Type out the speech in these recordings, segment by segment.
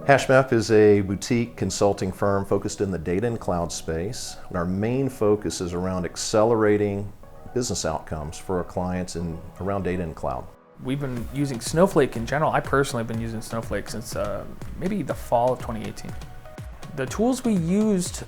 Hashmap is a boutique consulting firm focused in the data and cloud space. And our main focus is around accelerating business outcomes for our clients and around data and cloud. We've been using Snowflake in general. I personally have been using Snowflake since maybe the fall of 2018. The tools we used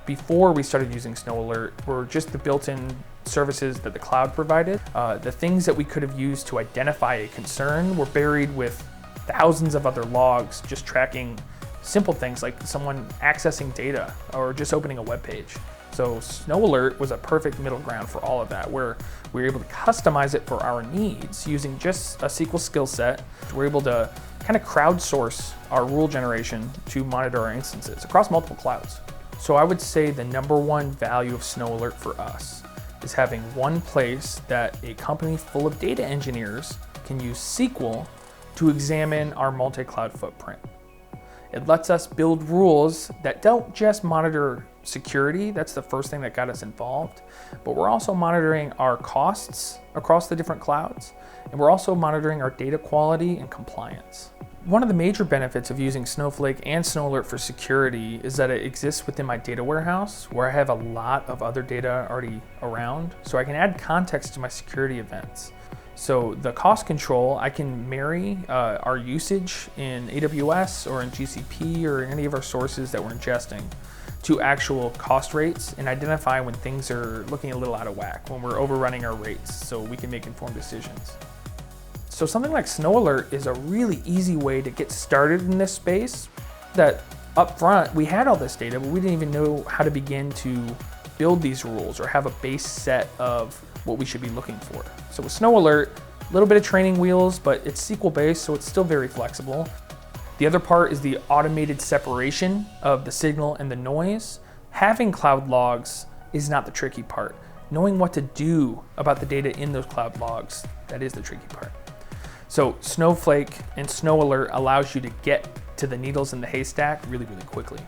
before we started using SnowAlert were just the built-in services that the cloud provided. The things that we could have used to identify a concern were buried with thousands of other logs just tracking simple things like someone accessing data or just opening a web page. So SnowAlert was a perfect middle ground for all of that, where we were able to customize it for our needs using just a SQL skill set. We're able to kind of crowdsource our rule generation to monitor our instances across multiple clouds. So I would say the number one value of SnowAlert for us is having one place that a company full of data engineers can use SQL to examine our multi-cloud footprint. It lets us build rules that don't just monitor security, that's the first thing that got us involved, but we're also monitoring our costs across the different clouds, and we're also monitoring our data quality and compliance. One of the major benefits of using Snowflake and SnowAlert for security is that it exists within my data warehouse, where I have a lot of other data already around, so I can add context to my security events. So the cost control, I can marry our usage in AWS or in GCP or in any of our sources that we're ingesting to actual cost rates and identify when things are looking a little out of whack, when we're overrunning our rates, so we can make informed decisions. So something like SnowAlert is a really easy way to get started in this space. That up front, we had all this data, but we didn't even know how to begin to build these rules or have a base set of what we should be looking for. So with SnowAlert, a little bit of training wheels, but it's SQL based, so it's still very flexible. The other part is the automated separation of the signal and the noise. Having cloud logs is not the tricky part. Knowing what to do about the data in those cloud logs, that is the tricky part. So Snowflake and SnowAlert allows you to get to the needles in the haystack really, really quickly.